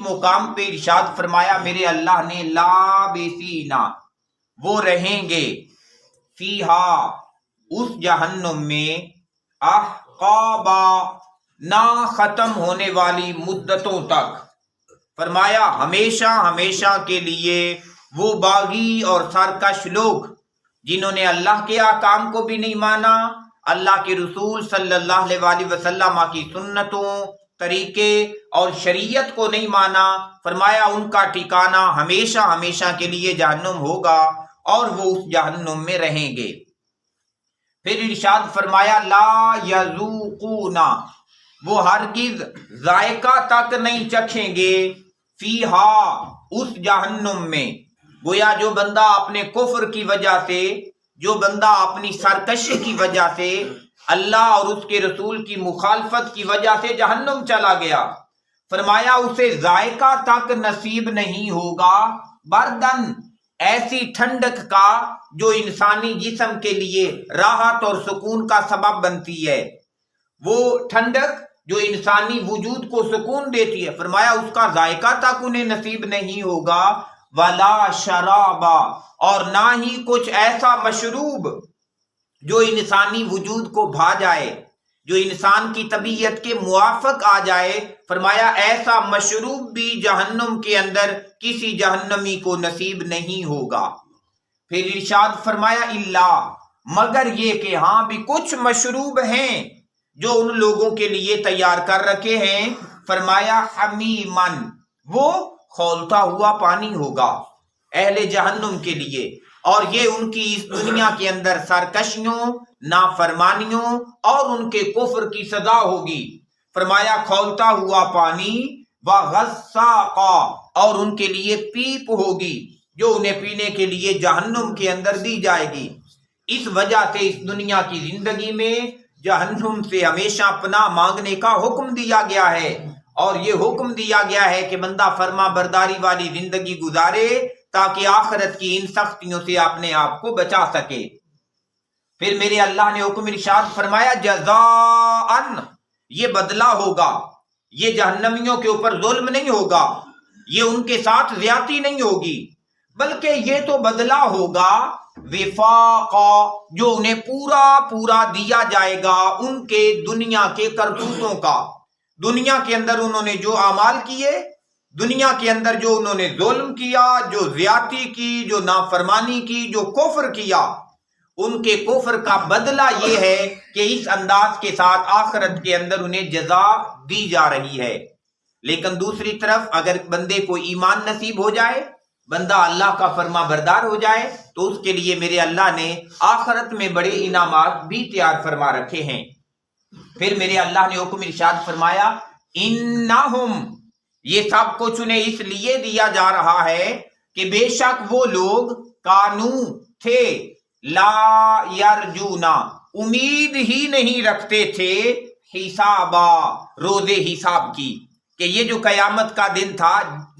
مقام پہ ارشاد فرمایا میرے اللہ نے لابسینا، وہ رہیں گے، فیہا، اس جہنم میں، احقابا، نہ ختم ہونے والی مدتوں تک۔ فرمایا ہمیشہ ہمیشہ کے لیے وہ باغی اور سرکش لوگ جنہوں نے اللہ کے احکام کو بھی نہیں مانا، اللہ کے رسول صلی اللہ علیہ وسلم کی سنتوں، طریقے اور شریعت کو نہیں مانا، فرمایا ان کا ٹھکانہ ہمیشہ ہمیشہ کے لیے جہنم ہوگا اور وہ اس جہنم میں رہیں گے۔ پھر ارشاد فرمایا لا یذوقون، وہ ہرگز ذائقہ تک نہیں چکھیں گے، فیہا، اس جہنم میں۔ گویا جو بندہ اپنے کفر کی وجہ سے، جو بندہ اپنی سرکشی کی وجہ سے، اللہ اور اس کے رسول کی مخالفت کی وجہ سے جہنم چلا گیا، فرمایا اسے ذائقہ تک نصیب نہیں ہوگا، بردن، ایسی ٹھنڈک کا جو انسانی جسم کے لیے راحت اور سکون کا سبب بنتی ہے، وہ ٹھنڈک جو انسانی وجود کو سکون دیتی ہے، فرمایا اس کا ذائقہ تک انہیں نصیب نہیں ہوگا، ولا شرابا، اور نہ ہی کچھ ایسا مشروب جو انسانی وجود کو بھا جائے، جو انسان کی طبیعت کے موافق آ جائے، فرمایا ایسا مشروب بھی جہنم کے اندر کسی جہنمی کو نصیب نہیں ہوگا۔ پھر ارشاد فرمایا اللہ، مگر یہ کہ ہاں بھی کچھ مشروب ہیں جو ان لوگوں کے لیے تیار کر رکھے ہیں، فرمایا حمیمن، وہ کھولتا ہوا پانی ہوگا اہل جہنم کے لیے، اور یہ ان کی اس دنیا کے اندر سرکشیوں، نافرمانیوں اور ان کے کفر کی سزا ہوگی، فرمایا کھولتا ہوا پانی، وغساقا، اور ان کے لیے پیپ ہوگی جو انہیں پینے کے لیے جہنم کے اندر دی جائے گی۔ اس وجہ سے اس دنیا کی زندگی میں جہنم سے ہمیشہ پناہ مانگنے کا حکم دیا گیا ہے، اور یہ حکم دیا گیا ہے کہ بندہ فرما برداری والی زندگی گزارے تاکہ آخرت کی ان سختیوں سے اپنے آپ کو بچا سکے۔ پھر میرے اللہ نے حکم ارشاد فرمایا جزاءً، یہ بدلہ ہوگا، یہ جہنمیوں کے اوپر ظلم نہیں ہوگا، یہ ان کے ساتھ زیادتی نہیں ہوگی، بلکہ یہ تو بدلہ ہوگا وفاقا، جو انہیں پورا پورا دیا جائے گا ان کے دنیا کے کرتوتوں کا۔ دنیا کے اندر انہوں نے جو اعمال کیے، دنیا کے اندر جو انہوں نے ظلم کیا، جو زیادتی کی، جو نافرمانی کی، جو کفر کیا، ان کے کفر کا بدلہ یہ ہے کہ اس انداز کے ساتھ آخرت کے اندر انہیں جزا دی جا رہی ہے۔ لیکن دوسری طرف اگر بندے کو ایمان نصیب ہو جائے، بندہ اللہ کا فرما بردار ہو جائے، تو اس کے لیے میرے اللہ نے آخرت میں بڑے انعامات بھی تیار فرما رکھے ہیں۔ پھر میرے اللہ نے حکم ارشاد فرمایا انہم، یہ سب کچھ انہیں اس لیے دیا جا رہا ہے کہ بے شک وہ لوگ کانو تھے، لا یرجونا، امید ہی نہیں رکھتے تھے، حسابا، روز حساب کی، کہ یہ جو قیامت کا دن تھا،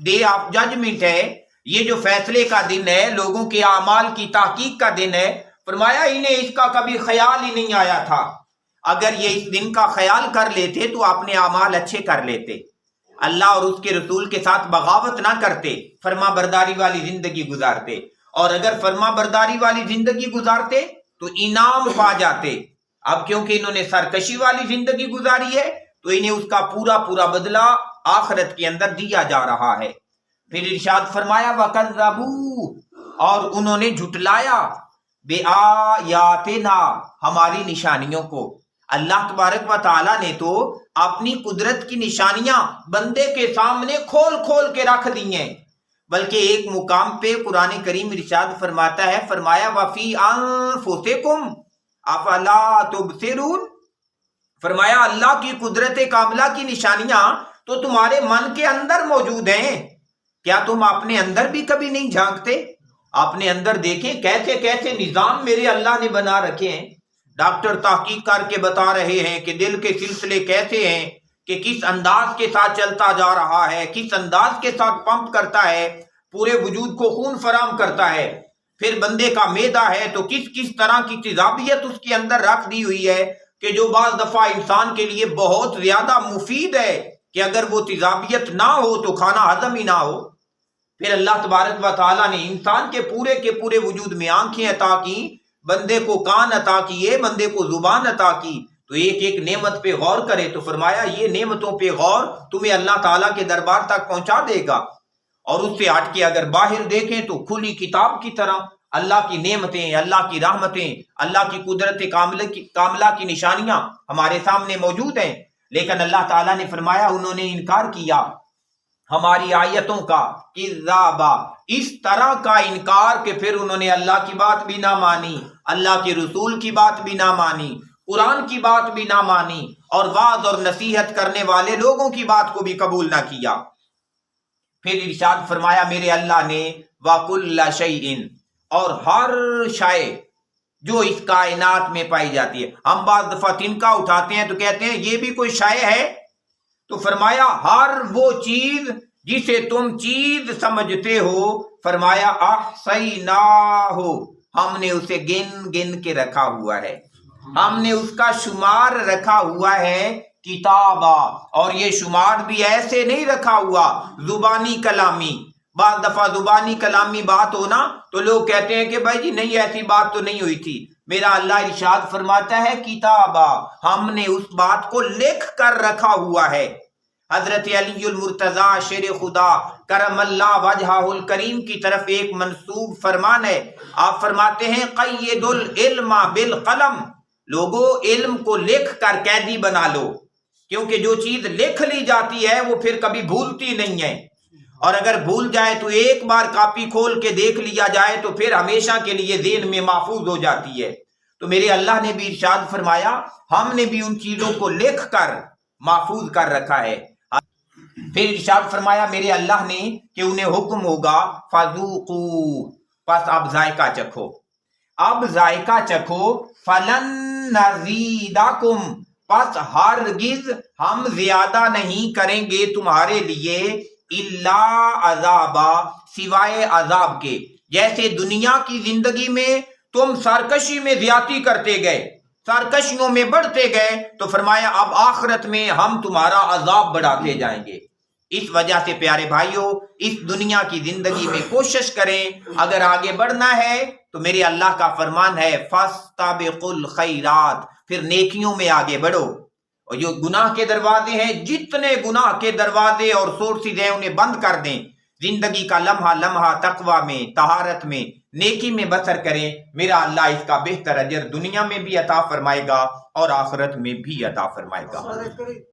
ڈے آف ججمنٹ ہے، یہ جو فیصلے کا دن ہے، لوگوں کے اعمال کی تحقیق کا دن ہے، فرمایا انہیں اس کا کبھی خیال ہی نہیں آیا تھا۔ اگر یہ اس دن کا خیال کر لیتے تو اپنے اعمال اچھے کر لیتے، اللہ اور اس کے رسول کے ساتھ بغاوت نہ کرتے، فرما برداری والی زندگی گزارتے، اور اگر فرما برداری والی زندگی گزارتے تو انعام پا جاتے۔ اب کیونکہ انہوں نے سرکشی والی زندگی گزاری ہے تو انہیں اس کا پورا پورا بدلہ آخرت کے اندر دیا جا رہا ہے۔ پھر ارشاد فرمایا وَكَذَّبُوا، اور انہوں نے جھٹلایا، بِآيَاتِنَا، ہماری نشانیوں کو۔ اللہ تبارک و تعالیٰ نے تو اپنی قدرت کی نشانیاں بندے کے سامنے کھول کھول کے رکھ دی ہیں، بلکہ ایک مقام پہ قرآن کریم ارشاد فرماتا ہے، فرمایا وَفِي أَنفُسِكُمْ أَفَلَا تُبْصِرُونَ، فرمایا اللہ کی قدرت کاملہ کی نشانیاں تو تمہارے من کے اندر موجود ہیں، کیا تم اپنے اندر بھی کبھی نہیں جھانکتے؟ اپنے اندر دیکھیں کیسے کیسے نظام میرے اللہ نے بنا رکھے ہیں۔ ڈاکٹر تحقیق کر کے بتا رہے ہیں کہ دل کے سلسلے کیسے ہیں، کہ کس انداز کے ساتھ چلتا جا رہا ہے، کس انداز کے ساتھ پمپ کرتا ہے، پورے وجود کو خون فراہم کرتا ہے۔ پھر بندے کا معدہ ہے تو کس کس طرح کی تیزابیت اس کے اندر رکھ دی ہوئی ہے کہ جو بعض دفعہ انسان کے لیے بہت زیادہ مفید ہے، کہ اگر وہ تیزابیت نہ ہو تو کھانا ہضم ہی نہ ہو۔ پھر اللہ تبارک و تعالیٰ نے انسان کے پورے وجود میں آنکھیں عطا کی، بندے کو کان عطا کیے، بندے کو زبان عطا کی، تو ایک ایک نعمت پہ غور کرے تو فرمایا یہ نعمتوں پہ غور تمہیں اللہ تعالیٰ کے دربار تک پہنچا دے گا۔ اور اس سے ہٹ کے اگر باہر دیکھیں تو کھلی کتاب کی طرح اللہ کی نعمتیں، اللہ کی رحمتیں، اللہ کی قدرت کاملہ کی نشانیاں ہمارے سامنے موجود ہیں، لیکن اللہ تعالیٰ نے فرمایا انہوں نے انکار کیا ہماری آیتوں کا، کذابا، اس طرح کا انکار کہ پھر انہوں نے اللہ کی بات بھی نہ مانی، اللہ کے رسول کی بات بھی نہ مانی، قرآن کی بات بھی نہ مانی، اور وعظ اور نصیحت کرنے والے لوگوں کی بات کو بھی قبول نہ کیا۔ پھر ارشاد فرمایا میرے اللہ نے وَكُلَّ شَيْءٍ، اور ہر شے جو اس کائنات میں پائی جاتی ہے۔ ہم بعض دفعہ تنکا اٹھاتے ہیں تو کہتے ہیں یہ بھی کوئی شے ہے، تو فرمایا ہر وہ چیز جسے تم چیز سمجھتے ہو، فرمایا احصیناہ، ہم نے اسے گن گن کے رکھا ہوا ہے، ہم نے اس کا شمار رکھا ہوا ہے کتابا۔ اور یہ شمار بھی ایسے نہیں رکھا ہوا زبانی کلامی۔ بعض دفعہ زبانی کلامی بات ہونا تو لوگ کہتے ہیں کہ بھائی جی نہیں ایسی بات تو نہیں ہوئی تھی۔ میرا اللہ ارشاد فرماتا ہے کتابا، ہم نے اس بات کو لکھ کر رکھا ہوا ہے۔ حضرت علی المرتضیٰ شیر خدا کرم اللہ وجہہ الکریم کی طرف ایک منسوب فرمان ہے، آپ فرماتے ہیں قید العلم بالقلم، لوگو علم کو لکھ کر قیدی بنا لو، کیونکہ جو چیز لکھ لی جاتی ہے وہ پھر کبھی بھولتی نہیں ہے، اور اگر بھول جائے تو ایک بار کاپی کھول کے دیکھ لیا جائے تو پھر ہمیشہ کے لیے ذہن میں محفوظ ہو جاتی ہے۔ تو میرے اللہ نے بھی ارشاد فرمایا ہم نے بھی ان چیزوں کو لکھ کر محفوظ کر رکھا ہے۔ پھر ارشاد فرمایا میرے اللہ نے کہ انہیں حکم ہوگا فذوقوا، پس اب ذائقہ چکھو، اب ذائقہ چکھو، فلن نزیدکم، پس ہرگز ہم زیادہ نہیں کریں گے تمہارے لیے، الا عذابا، سوائے عذاب کے۔ جیسے دنیا کی زندگی میں تم سرکشی میں زیادتی کرتے گئے، سرکشیوں میں بڑھتے گئے، تو فرمایا اب آخرت میں ہم تمہارا عذاب بڑھاتے جائیں گے۔ اس وجہ سے پیارے بھائیوں اس دنیا کی زندگی میں کوشش کریں، اگر آگے بڑھنا ہے تو میرے اللہ کا فرمان ہے فاستبقوا الخیرات، پھر نیکیوں میں آگے بڑھو، اور جو گناہ کے دروازے ہیں جتنے گناہ کے دروازے اور سورسز ہیں انہیں بند کر دیں، زندگی کا لمحہ لمحہ تقوی میں، طہارت میں، نیکی میں بسر کریں، میرا اللہ اس کا بہتر اجر دنیا میں بھی عطا فرمائے گا اور آخرت میں بھی عطا فرمائے گا۔